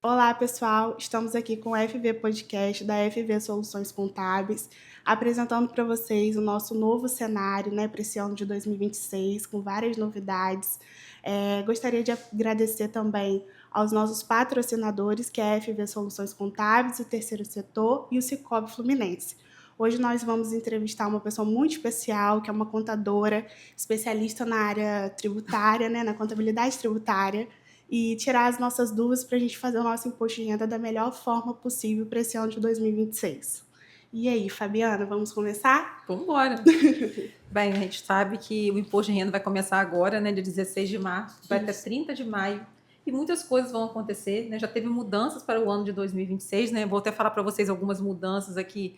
Olá, pessoal! Estamos aqui com o FV Podcast da FV Soluções Contábeis, apresentando para vocês o nosso novo cenário, para esse ano de 2026, com várias novidades. Gostaria de agradecer também aos nossos patrocinadores, que é a FV Soluções Contábeis, o Terceiro Setor e o Sicoob Fluminense. Hoje nós vamos entrevistar uma pessoa muito especial, que é uma contadora, especialista na área tributária, na contabilidade tributária, e tirar as nossas dúvidas para a gente fazer o nosso imposto de renda da melhor forma possível para esse ano de 2026. E aí, Fabiana, vamos começar? Vamos embora. Bem, a gente sabe que o imposto de renda vai começar agora, dia 16 de março, vai até 30 de maio. E muitas coisas vão acontecer, Já teve mudanças para o ano de 2026, Vou até falar para vocês algumas mudanças aqui,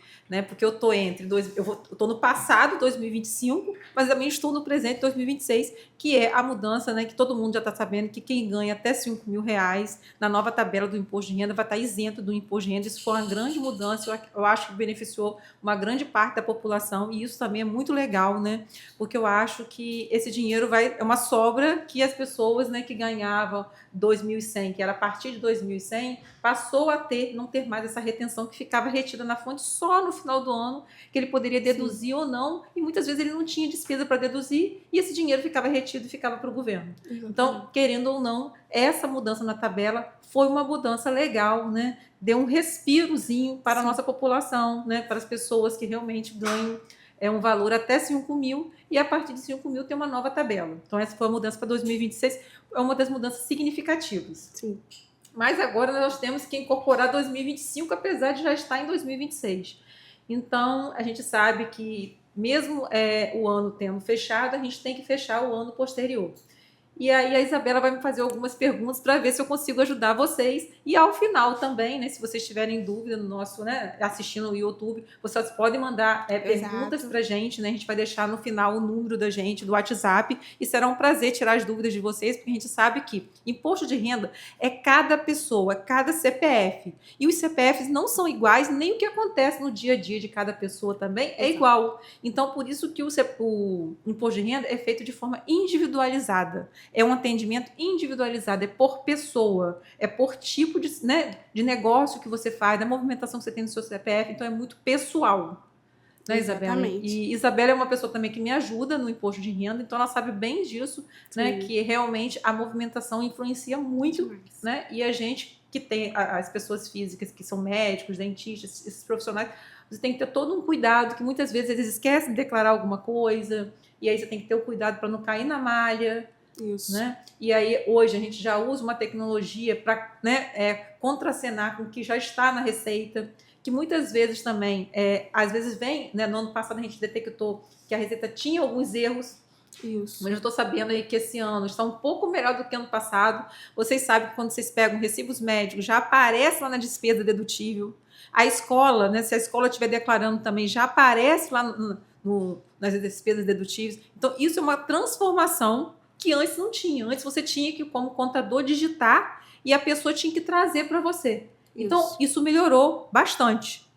Porque eu tô eu tô no passado, 2025, mas também estou no presente, 2026, que é a mudança, que todo mundo já está sabendo que quem ganha até R$ 5.000 na nova tabela do imposto de renda vai estar isento do imposto de renda. Isso foi uma grande mudança, eu acho que beneficiou uma grande parte da população, e isso também é muito legal, Porque eu acho que esse dinheiro é uma sobra que as pessoas, que ganhavam 2.100, que era a partir de 2.100, passou a não ter mais essa retenção que ficava retida na fonte só no final do ano, que ele poderia deduzir Sim. ou não, e muitas vezes ele não tinha despesa para deduzir, e esse dinheiro ficava retido e ficava para o governo. Exatamente. Então, querendo ou não, essa mudança na tabela foi uma mudança legal, Deu um respirozinho para a nossa população, para as pessoas que realmente ganham um valor até 5.000, e a partir de 5.000 tem uma nova tabela. Então, essa foi a mudança para 2026, é uma das mudanças significativas. Sim. Mas agora nós temos que incorporar 2025, apesar de já estar em 2026. Então, a gente sabe que, mesmo o ano tendo fechado, a gente tem que fechar o ano posterior. E aí a Isabela vai me fazer algumas perguntas para ver se eu consigo ajudar vocês. E ao final também, se vocês tiverem dúvida no nosso, assistindo no YouTube, vocês podem mandar perguntas para a gente, A gente vai deixar no final o número da gente, do WhatsApp, e será um prazer tirar as dúvidas de vocês, porque a gente sabe que imposto de renda é cada pessoa, cada CPF. E os CPFs não são iguais, nem o que acontece no dia a dia de cada pessoa também é igual. Então, por isso que o imposto de renda é feito de forma individualizada. É um atendimento individualizado, é por pessoa, é por tipo de negócio que você faz, da movimentação que você tem no seu CPF, então é muito pessoal. Isabela? E Isabela é uma pessoa também que me ajuda no imposto de renda, então ela sabe bem disso, que realmente a movimentação influencia muito, E a gente que tem as pessoas físicas, que são médicos, dentistas, esses profissionais, você tem que ter todo um cuidado, que muitas vezes eles esquecem de declarar alguma coisa, e aí você tem que ter o cuidado para não cair na malha. Isso. E aí hoje a gente já usa uma tecnologia para contracenar com o que já está na Receita, que muitas vezes também, às vezes vem, no ano passado a gente detectou que a Receita tinha alguns erros. Isso. Mas eu estou sabendo aí que esse ano está um pouco melhor do que ano passado. Vocês sabem que quando vocês pegam recibos médicos, já aparece lá na despesa dedutível. A escola, se a escola estiver declarando também, já aparece lá nas despesas dedutíveis. Então, isso é uma transformação que antes não tinha. Antes você tinha que, como contador, digitar e a pessoa tinha que trazer para você. Então, isso melhorou bastante,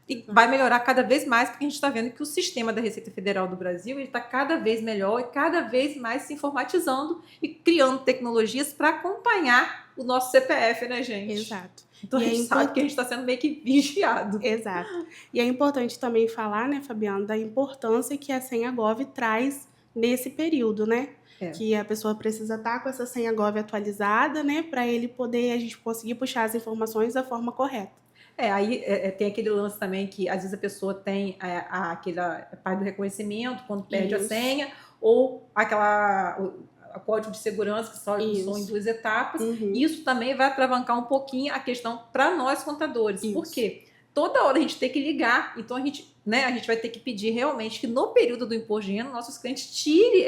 E vai melhorar cada vez mais, porque a gente está vendo que o sistema da Receita Federal do Brasil está cada vez melhor e cada vez mais se informatizando e criando tecnologias para acompanhar o nosso CPF, gente? Exato. Então, a gente sabe que a gente está sendo meio que vigiado. Exato. E é importante também falar, Fabiana, da importância que a senha Gov traz nesse período, Que a pessoa precisa estar com essa senha Gov atualizada, para a gente conseguir puxar as informações da forma correta. Aí tem aquele lance também que às vezes a pessoa tem aquele parte do reconhecimento quando perde a senha, ou o código de segurança, que são em 2 etapas. Isso também vai atravancar um pouquinho a questão para nós contadores. Por quê? Toda hora a gente tem que ligar, então a gente vai ter que pedir realmente que no período do imposto de renda, nossos clientes tirem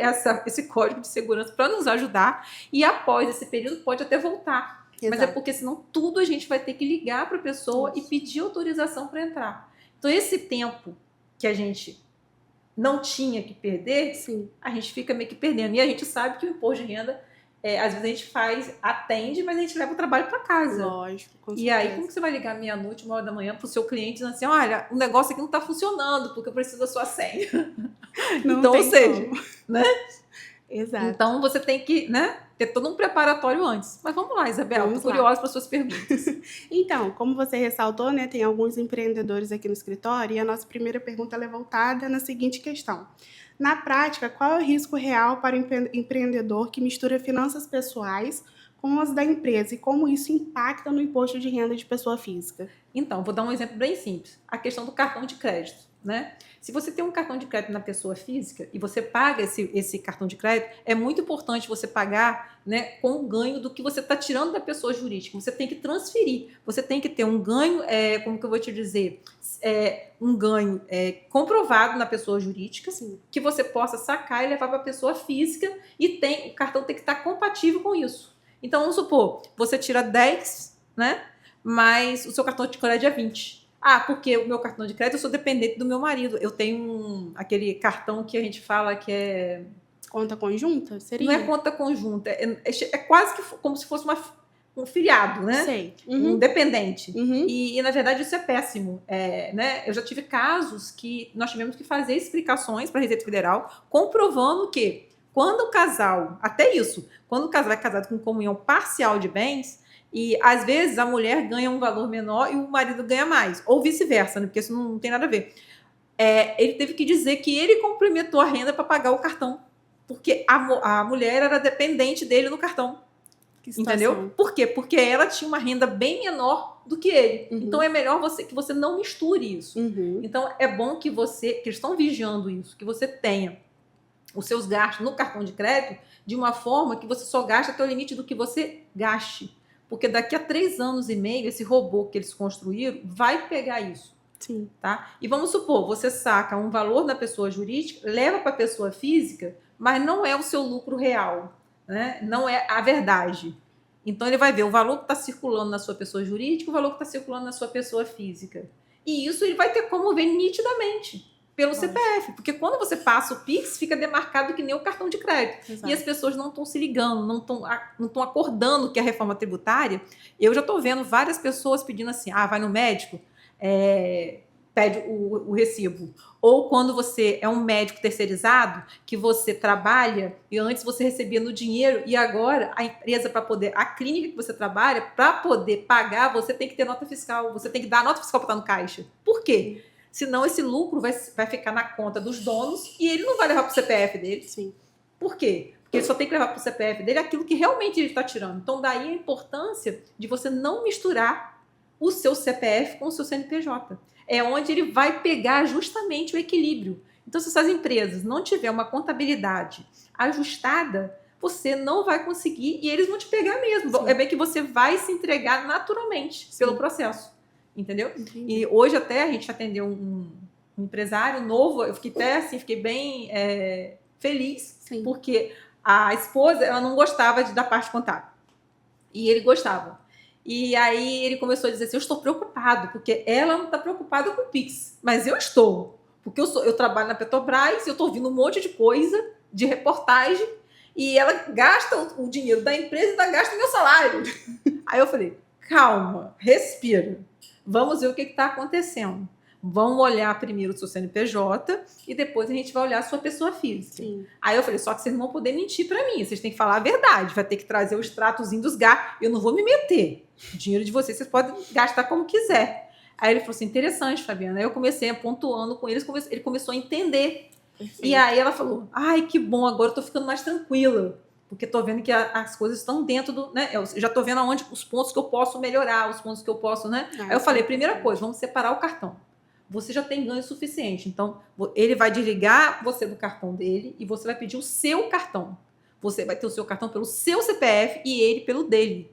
esse código de segurança para nos ajudar, e após esse período pode até voltar. Exato. Mas é porque senão tudo a gente vai ter que ligar para a pessoa e pedir autorização para entrar. Então, esse tempo que a gente não tinha que perder, a gente fica meio que perdendo. E a gente sabe que o imposto de renda, às vezes a gente atende, mas a gente leva o trabalho para casa. Lógico, com certeza. E aí, como que você vai ligar meia-noite, 1h da manhã, para o seu cliente dizendo assim, olha, o negócio aqui não está funcionando, porque eu preciso da sua senha. Não então, ou seja, como. Exato. Então, você tem que, né, ter todo um preparatório antes. Mas vamos lá, Isabela, Vamos estou lá. curiosa para as suas perguntas. Então, como você ressaltou, né, tem alguns empreendedores aqui no escritório, e a nossa primeira pergunta ela é voltada na seguinte questão. Na prática, qual é o risco real para o empreendedor que mistura finanças pessoais com as da empresa e como isso impacta no imposto de renda de pessoa física? Então, vou dar um exemplo bem simples. A questão do cartão de crédito, né? Se você tem um cartão de crédito na pessoa física e você paga esse cartão de crédito, é muito importante você pagar, né, com o ganho do que você está tirando da pessoa jurídica. Você tem que transferir. Você tem que ter um ganho, como que eu vou te dizer? Um ganho comprovado na pessoa jurídica, Sim. que você possa sacar e levar para a pessoa física e o cartão tem que estar compatível com isso. Então, vamos supor, você tira 10, né? Mas o seu cartão de crédito é 20. Ah, porque o meu cartão de crédito eu sou dependente do meu marido. Eu tenho aquele cartão que a gente fala que é... Conta conjunta? Seria? Não é conta conjunta, é quase que como se fosse um filiado, né? Sei. Um dependente. Uhum. E, na verdade, isso é péssimo. Né? Eu já tive casos que nós tivemos que fazer explicações para a Receita Federal comprovando que quando o casal, até isso, quando o casal é casado com comunhão parcial de bens, e às vezes a mulher ganha um valor menor e o marido ganha mais, ou vice-versa, né? Porque isso não tem nada a ver. Ele teve que dizer que ele complementou a renda para pagar o cartão, porque a mulher era dependente dele no cartão. Entendeu? Por quê? Porque ela tinha uma renda bem menor do que ele. Uhum. Então é melhor que você não misture isso. Uhum. Então é bom que eles estão vigiando isso, que você tenha os seus gastos no cartão de crédito de uma forma que você só gaste até o limite do que você gaste. Porque daqui a 3 anos e meio, esse robô que eles construíram vai pegar isso. Sim. Tá? E vamos supor, você saca um valor da pessoa jurídica, leva para a pessoa física, mas não é o seu lucro real, né? Não é a verdade. Então ele vai ver o valor que está circulando na sua pessoa jurídica, o valor que está circulando na sua pessoa física. E isso ele vai ter como ver nitidamente pelo CPF, porque quando você passa o Pix, fica demarcado que nem o cartão de crédito. Exato. E as pessoas não estão se ligando, não estão acordando que a reforma tributária... Eu já estou vendo várias pessoas pedindo assim, vai no médico, pede o recibo. Ou quando você é um médico terceirizado, que você trabalha e antes você recebia no dinheiro e agora a empresa a clínica que você trabalha, para poder pagar, você tem que ter nota fiscal, você tem que dar nota fiscal para estar no caixa. Por quê? Senão esse lucro vai ficar na conta dos donos e ele não vai levar para o CPF dele. Sim. Por quê? Porque ele só tem que levar para o CPF dele aquilo que realmente ele está tirando. Então, daí a importância de você não misturar o seu CPF com o seu CNPJ. É onde ele vai pegar justamente o equilíbrio. Então, se essas empresas não tiver uma contabilidade ajustada, você não vai conseguir e eles vão te pegar mesmo. Sim. É bem que você vai se entregar naturalmente. Sim. Pelo processo. Entendeu? Entendi. E hoje até a gente atendeu um empresário novo, eu fiquei até assim, fiquei bem feliz. Sim. Porque a esposa, ela não gostava da parte contábil. E ele gostava. E aí ele começou a dizer assim, eu estou preocupado, porque ela não está preocupada com o Pix, mas eu estou. Porque eu trabalho na Petrobras, eu estou ouvindo um monte de coisa, de reportagem, e ela gasta o dinheiro da empresa e ainda gasta o meu salário. Aí eu falei, calma, respira. Vamos ver o que está acontecendo. Vamos olhar primeiro o seu CNPJ e depois a gente vai olhar a sua pessoa física. Sim. Aí eu falei, só que vocês não vão poder mentir para mim, vocês têm que falar a verdade, vai ter que trazer o extratozinho dos gastos, eu não vou me meter. O dinheiro de vocês podem gastar como quiser. Aí ele falou assim, interessante, Fabiana. Aí eu comecei pontuando com eles, ele começou a entender. Perfeito. E aí ela falou, ai, que bom, agora eu tô ficando mais tranquila. Porque estou vendo que as coisas estão dentro do... Né? Eu já estou vendo aonde os pontos que eu posso melhorar, os pontos que eu posso... Né? Aí eu falei, primeira coisa, vamos separar o cartão. Você já tem ganho suficiente. Então, ele vai desligar você do cartão dele e você vai pedir o seu cartão. Você vai ter o seu cartão pelo seu CPF e ele pelo dele.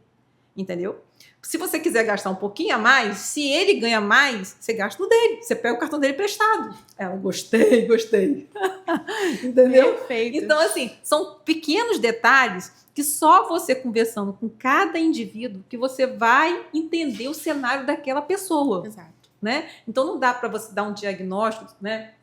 Entendeu? Se você quiser gastar um pouquinho a mais, se ele ganha mais, você gasta no dele. Você pega o cartão dele emprestado. Ela, gostei. Entendeu? Perfeito. Então, assim, são pequenos detalhes que só você conversando com cada indivíduo que você vai entender o cenário daquela pessoa. Exato. Né? Então, não dá para você dar um diagnóstico, né,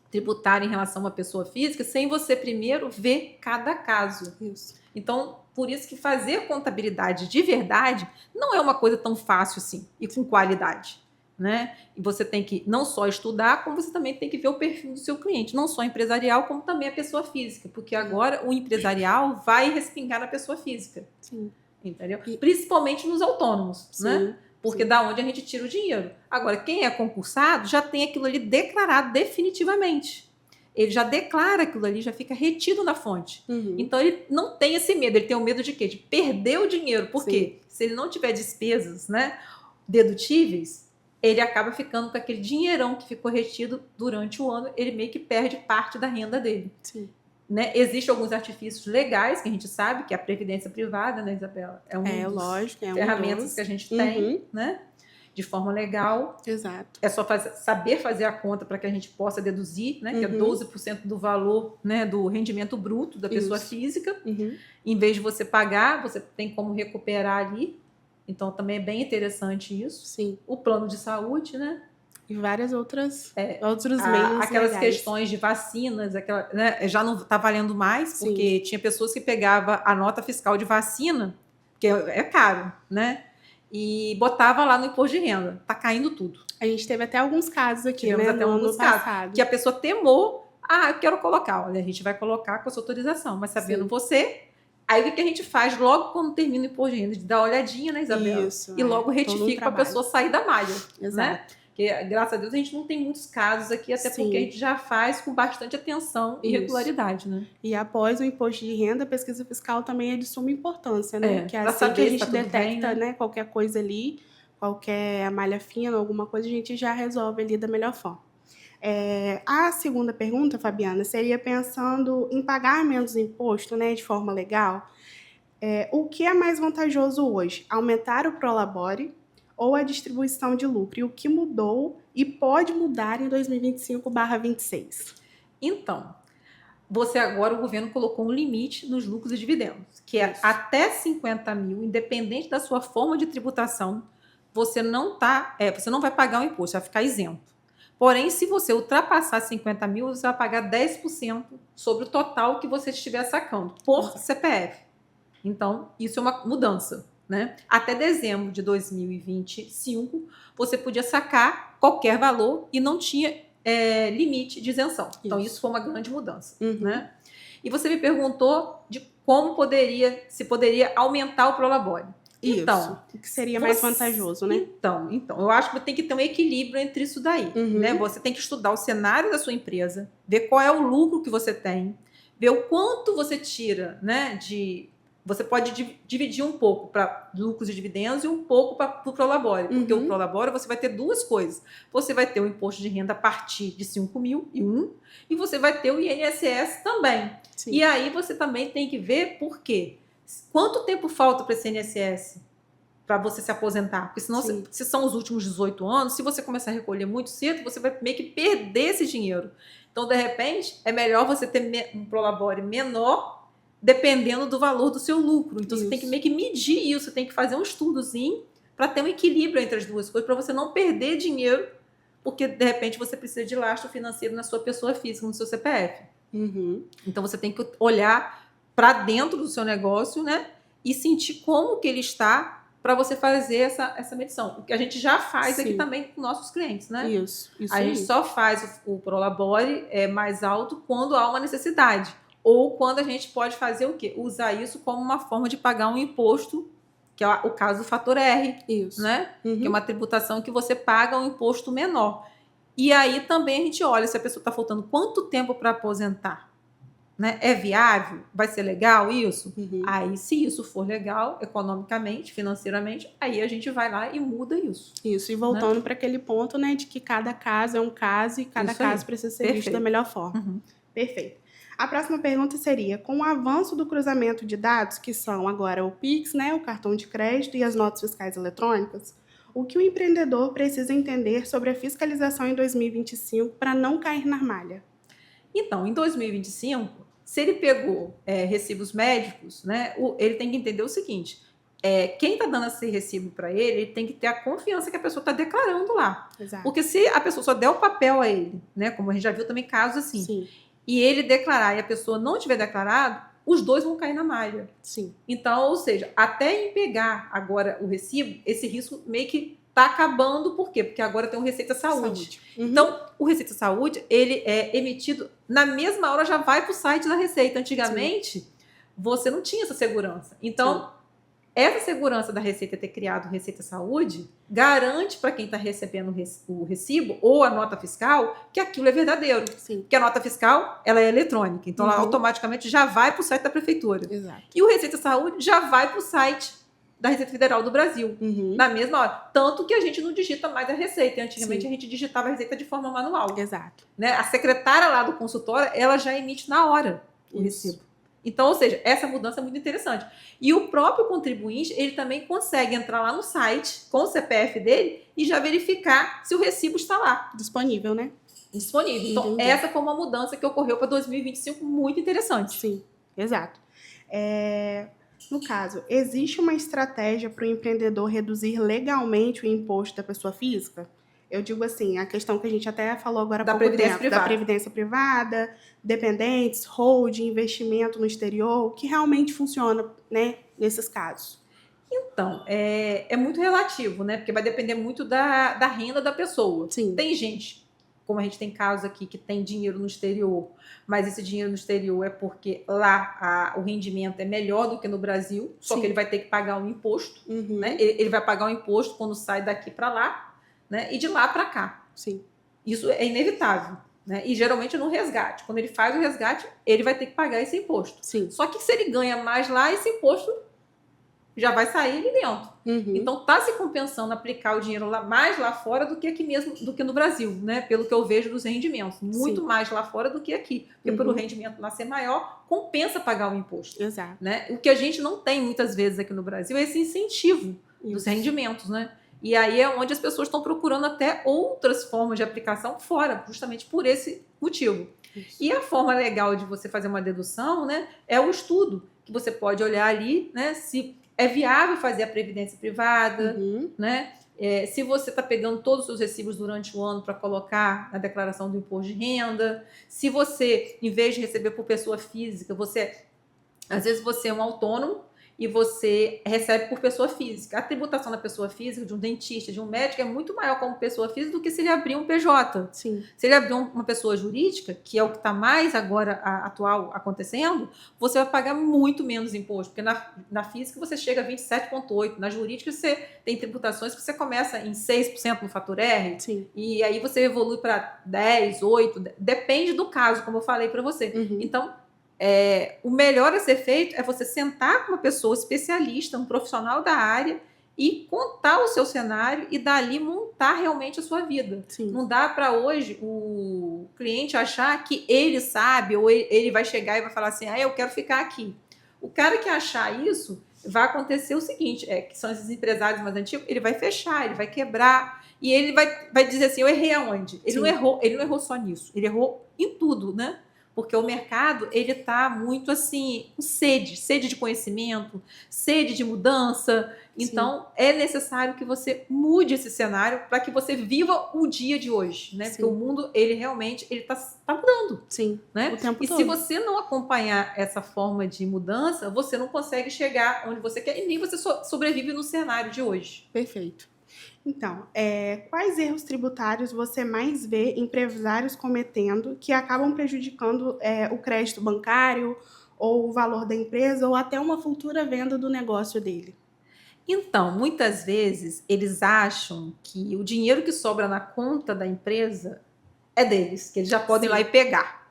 tributário em relação a uma pessoa física sem você primeiro ver cada caso. Isso. Então, por isso que fazer contabilidade de verdade não é uma coisa tão fácil assim e com qualidade. né? E você tem que não só estudar, como você também tem que ver o perfil do seu cliente, não só empresarial, como também a pessoa física, porque agora o empresarial vai respingar na pessoa física. Sim. Entendeu? Principalmente nos autônomos, Sim, né? Porque sim. da onde a gente tira o dinheiro. Agora, quem é concursado já tem aquilo ali declarado definitivamente. Ele já declara aquilo ali, já fica retido na fonte. Uhum. Então, ele não tem esse medo. Ele tem o medo de quê? De perder o dinheiro. Por quê? Se ele não tiver despesas, né, dedutíveis, ele acaba ficando com aquele dinheirão que ficou retido durante o ano. Ele meio que perde parte da renda dele. Sim. Né? Existem alguns artifícios legais que a gente sabe, que é a previdência privada, né, Isabela? É uma lógico, ferramentas que a gente tem, né? De forma legal. Exato. É só saber fazer a conta para que a gente possa deduzir, né? Que é 12% do valor, né, do rendimento bruto da pessoa física. Em vez de você pagar, você tem como recuperar ali. Então, também é bem interessante isso. Sim. O plano de saúde, né? E várias outros meios aquelas legais. questões de vacinas, né, já não está valendo mais, porque tinha pessoas que pegavam a nota fiscal de vacina, que é caro, né? E botava lá no imposto de renda. Está caindo tudo. A gente teve até alguns casos aqui, Tivemos né? até no alguns ano casos, passado. que a pessoa temou, eu quero colocar. Olha, a gente vai colocar com a sua autorização, mas sabendo você... Aí o que a gente faz logo quando termina o imposto de renda? De dar uma olhadinha, né, Isabela? Isso, e logo retifica para a pessoa sair da malha. Exato. Né? Porque, graças a Deus, a gente não tem muitos casos aqui, até porque a gente já faz com bastante atenção e regularidade, né? E após o imposto de renda, a pesquisa fiscal também é de suma importância, né? Que é assim que a gente detecta, bem, né, qualquer coisa ali, qualquer malha fina, alguma coisa, a gente já resolve ali da melhor forma. A segunda pergunta, Fabiana, seria pensando em pagar menos imposto, né, de forma legal. O que é mais vantajoso hoje? Aumentar o Prolabore ou a distribuição de lucro? E o que mudou e pode mudar em 2025/26? Então, o governo colocou um limite nos lucros e dividendos, que é até 50 mil, independente da sua forma de tributação, você não vai pagar o imposto, vai ficar isento. Porém, se você ultrapassar 50 mil, você vai pagar 10% sobre o total que você estiver sacando, por CPF. Então, isso é uma mudança. Né? Até dezembro de 2025, você podia sacar qualquer valor e não tinha limite de isenção. Então, isso foi uma grande mudança. Né? E você me perguntou de como se poderia aumentar o Prolabore. Então, o que seria mais vantajoso, né? Então, eu acho que tem que ter um equilíbrio entre isso daí. Né? Você tem que estudar o cenário da sua empresa, ver qual é o lucro que você tem, ver o quanto você tira, né, Você pode dividir um pouco para lucros e dividendos e um pouco para o Prolabore. Porque o Prolabore você vai ter duas coisas. Você vai ter o imposto de renda a partir de 5 mil e você vai ter o INSS também. Sim. E aí você também tem que ver por quê. Quanto tempo falta para esse INSS para você se aposentar? Porque senão, se são os últimos 18 anos, se você começar a recolher muito cedo, você vai meio que perder esse dinheiro. Então, de repente, é melhor você ter um Prolabore menor, dependendo do valor do seu lucro. Então, você tem que meio que medir isso, você tem que fazer um estudozinho para ter um equilíbrio entre as duas coisas, para você não perder dinheiro, porque, de repente, você precisa de lastro financeiro na sua pessoa física, no seu CPF. Então, você tem que olhar para dentro do seu negócio, né? E sentir como que ele está para você fazer essa medição. O que a gente já faz aqui também com nossos clientes, né? Isso a gente só faz o Prolabore mais alto quando há uma necessidade. Ou quando a gente pode fazer o quê? Usar isso como uma forma de pagar um imposto, que é o caso do fator R. Isso. Né? Que é uma tributação que você paga um imposto menor. E aí também a gente olha se a pessoa está faltando quanto tempo para aposentar. Né? É viável? Vai ser legal isso? Aí, se isso for legal, economicamente, financeiramente, aí a gente vai lá e muda isso. Isso, e voltando para aquele ponto, né, de que cada caso é um caso e cada caso precisa ser visto da melhor forma. Perfeito. A próxima pergunta seria, com o avanço do cruzamento de dados, que são agora o Pix, né, o cartão de crédito e as notas fiscais eletrônicas, o que o empreendedor precisa entender sobre a fiscalização em 2025 para não cair na malha? Então, em 2025, se ele pegou recibos médicos, né, ele tem que entender o seguinte, quem está dando esse recibo para ele tem que ter a confiança que a pessoa está declarando lá. Exato. Porque se a pessoa só der o papel a ele, né, como a gente já viu também casos assim, e ele declarar e a pessoa não tiver declarado, os dois vão cair na malha. Sim. Então, ou seja, até em pegar agora o recibo, esse risco meio que está acabando, por quê? Porque agora tem o Receita Saúde. Uhum. Então, o Receita Saúde, ele é emitido na mesma hora, já vai para o site da Receita. Antigamente, você não tinha essa segurança. Então, essa segurança da Receita ter criado o Receita Saúde garante para quem está recebendo o recibo ou a nota fiscal que aquilo é verdadeiro. Sim. Porque a nota fiscal, ela é eletrônica. Então, ela Uhum. automaticamente já vai para o site da prefeitura. Exato. E o Receita Saúde já vai para o site da Receita Federal do Brasil, Uhum. na mesma hora. Tanto que a gente não digita mais a receita. Antigamente, Sim. a gente digitava a receita de forma manual. Exato. Né? A secretária lá do consultório, ela já emite na hora o recibo. Então, ou seja, essa mudança é muito interessante. E o próprio contribuinte, ele também consegue entrar lá no site com o CPF dele e já verificar se o recibo está lá. Disponível, né? Disponível. Então, Entendi. essa foi uma mudança que ocorreu para 2025 muito interessante. Sim, exato. No caso, existe uma estratégia para o empreendedor reduzir legalmente o imposto da pessoa física? Eu digo assim, a questão que a gente até falou agora há Da pouco previdência tempo, privada. da previdência privada, dependentes, holding, investimento no exterior, o que realmente funciona, né, nesses casos. Então, é muito relativo, né? Porque vai depender muito da renda da pessoa. Sim. Tem gente, como a gente tem casos aqui, que tem dinheiro no exterior, mas esse dinheiro no exterior é porque lá o rendimento é melhor do que no Brasil, só Sim. que ele vai ter que pagar um imposto, Uhum. né? Ele vai pagar um imposto quando sai daqui para lá, né? E de lá para cá. Sim. Isso é inevitável, né? E geralmente no resgate. Quando ele faz o resgate, ele vai ter que pagar esse imposto. Sim. Só que se ele ganha mais lá, esse imposto já vai sair ali dentro. Uhum. Então está se compensando aplicar o dinheiro mais lá fora do que aqui mesmo, do que no Brasil, né? Pelo que eu vejo dos rendimentos. Muito Sim. mais lá fora do que aqui. Porque por o rendimento lá ser maior, compensa pagar o imposto. Exato. Né? O que a gente não tem muitas vezes aqui no Brasil é esse incentivo dos rendimentos, né? E aí é onde as pessoas estão procurando até outras formas de aplicação fora, justamente por esse motivo. Isso. E a forma legal de você fazer uma dedução, né, é o estudo, que você pode olhar ali, né, se é viável fazer a previdência privada, né? Se você está pegando todos os seus recibos durante o ano para colocar na declaração do imposto de renda, se você, em vez de receber por pessoa física, às vezes você é um autônomo e você recebe por pessoa física. A tributação da pessoa física, de um dentista, de um médico, é muito maior como pessoa física do que se ele abrir um PJ. Sim. Se ele abrir uma pessoa jurídica, que é o que está mais agora atual acontecendo, você vai pagar muito menos imposto, porque na física você chega a 27,8%, na jurídica você tem tributações que você começa em 6% no fator R, Sim. E aí você evolui para 10%, 8%, depende do caso, como eu falei para você. Então, o melhor a ser feito é você sentar com uma pessoa especialista, um profissional da área, e contar o seu cenário e dali montar realmente a sua vida. Sim. Não dá para hoje o cliente achar que ele sabe, ou ele vai chegar e vai falar assim, eu quero ficar aqui. O cara que achar isso, vai acontecer o seguinte, que são esses empresários mais antigos, ele vai fechar, ele vai quebrar, e ele vai dizer assim, eu errei aonde? Ele não errou só nisso, ele errou em tudo, né? Porque o mercado, ele está muito assim, com sede de conhecimento, sede de mudança. Então, é necessário que você mude esse cenário para que você viva o dia de hoje, né? Porque o mundo, ele realmente, ele tá mudando. Sim, né? o tempo todo. Se você não acompanhar essa forma de mudança, você não consegue chegar onde você quer e nem você sobrevive no cenário de hoje. Perfeito. Então, quais erros tributários você mais vê empresários cometendo que acabam prejudicando o crédito bancário ou o valor da empresa ou até uma futura venda do negócio dele? Então, muitas vezes, eles acham que o dinheiro que sobra na conta da empresa é deles, que eles já podem ir lá e pegar.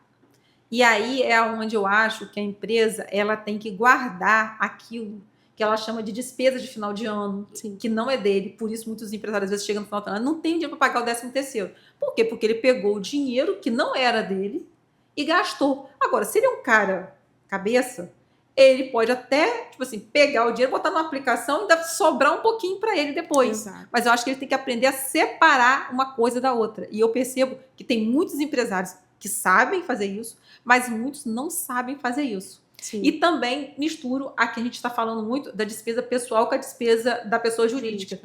E aí é onde eu acho que a empresa ela tem que guardar aquilo que ela chama de despesa de final de ano, que não é dele. Por isso, muitos empresários às vezes chegam no final do ano, não tem dinheiro para pagar o 13º. Por quê? Porque ele pegou o dinheiro que não era dele e gastou. Agora, se ele é um cara cabeça, ele pode até, tipo assim, pegar o dinheiro, botar numa aplicação e ainda sobrar um pouquinho para ele depois. Exato. Mas eu acho que ele tem que aprender a separar uma coisa da outra. E eu percebo que tem muitos empresários que sabem fazer isso, mas muitos não sabem fazer isso. Sim. E também misturo, aqui a gente está falando muito da despesa pessoal com a despesa da pessoa jurídica.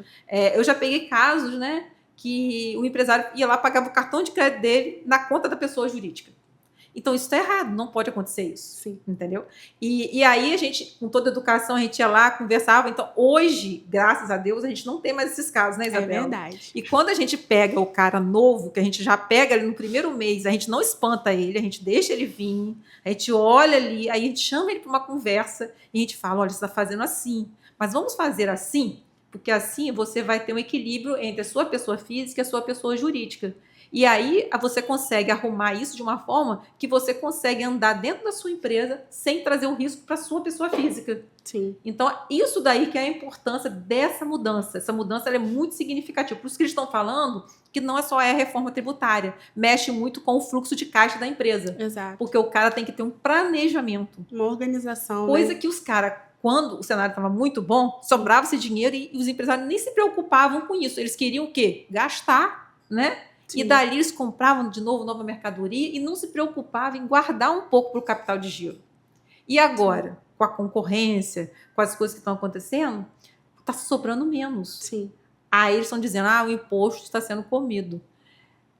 Eu já peguei casos, né, que o empresário ia lá, pagava o cartão de crédito dele na conta da pessoa jurídica. Então, isso está errado, não pode acontecer isso. Sim. Entendeu? E aí, a gente, com toda a educação, a gente ia lá, conversava. Então, hoje, graças a Deus, a gente não tem mais esses casos, né, Isabela? É verdade. E quando a gente pega o cara novo, que a gente já pega ali no primeiro mês, a gente não espanta ele, a gente deixa ele vir, a gente olha ali, aí a gente chama ele para uma conversa e a gente fala, olha, você está fazendo assim, mas vamos fazer assim? Porque assim você vai ter um equilíbrio entre a sua pessoa física e a sua pessoa jurídica. E aí você consegue arrumar isso de uma forma que você consegue andar dentro da sua empresa sem trazer o risco para a sua pessoa física. Sim. Então, isso daí que é a importância dessa mudança. Essa mudança ela é muito significativa. Por isso que eles estão falando que não é só a reforma tributária. Mexe muito com o fluxo de caixa da empresa. Exato. Porque o cara tem que ter um planejamento. Uma organização, Coisa né? Que os caras, quando o cenário estava muito bom, sobrava esse dinheiro e os empresários nem se preocupavam com isso. Eles queriam o quê? Gastar, né? Sim. E dali eles compravam de novo nova mercadoria e não se preocupavam em guardar um pouco para o capital de giro. E agora, sim, com a concorrência, com as coisas que estão acontecendo, está sobrando menos. Sim. Aí eles estão dizendo, o imposto está sendo comido.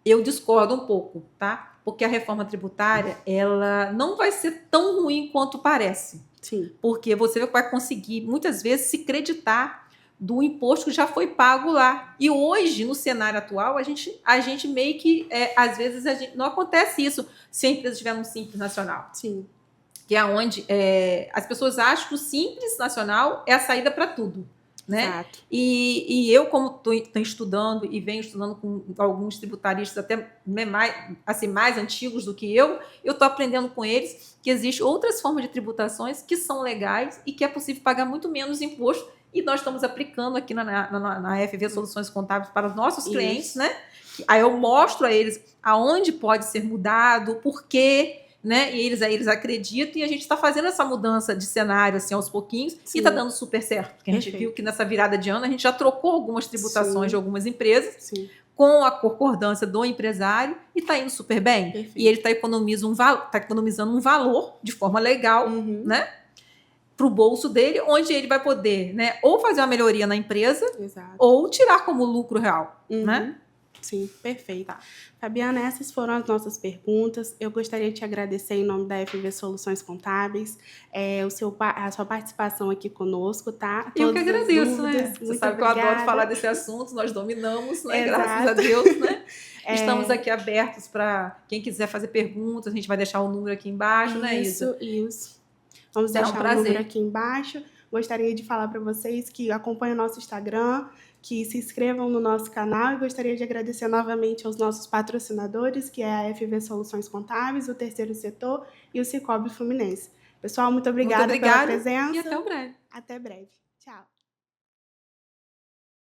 Eu discordo um pouco, tá? Porque a reforma tributária, ela não vai ser tão ruim quanto parece. Sim. Porque você vai conseguir, muitas vezes, se creditar do imposto que já foi pago lá. E hoje, no cenário atual, a gente meio que, às vezes, não acontece isso se a empresa estiver num Simples Nacional. Sim. Que é onde as pessoas acham que o Simples Nacional é a saída para tudo. Né? Exato. E eu, como estou estudando e venho estudando com alguns tributaristas até mais antigos do que eu estou aprendendo com eles que existem outras formas de tributações que são legais e que é possível pagar muito menos imposto. E nós estamos aplicando aqui na FV Soluções Contábeis para os nossos clientes, né? Aí eu mostro a eles aonde pode ser mudado, por quê, né? E eles acreditam e a gente está fazendo essa mudança de cenário assim aos pouquinhos. Sim. E está dando super certo, porque a gente viu que nessa virada de ano a gente já trocou algumas tributações, sim, de algumas empresas. Sim. Com a concordância do empresário e está indo super bem. Perfeito. E ele está economizando um valor de forma legal, uhum, né? Para o bolso dele, onde ele vai poder, né, ou fazer uma melhoria na empresa, exato, ou tirar como lucro real, uhum, né? Sim, perfeito. Tá. Fabiana, essas foram as nossas perguntas. Eu gostaria de te agradecer em nome da FV Soluções Contábeis, a sua participação aqui conosco, tá? Eu que agradeço, né? Muito Você sabe obrigada. Que eu adoro falar desse assunto, nós dominamos, né? Graças a Deus, né? Estamos aqui abertos para quem quiser fazer perguntas, a gente vai deixar o número aqui embaixo, isso, né, Isa? Isso. Vamos deixar o número aqui embaixo. Gostaria de falar para vocês que acompanhem o nosso Instagram, que se inscrevam no nosso canal e gostaria de agradecer novamente aos nossos patrocinadores, que é a FV Soluções Contábeis, o Terceiro Setor e o Cicobi Fluminense. Pessoal, muito obrigada pela presença. E até breve. Até breve. Tchau.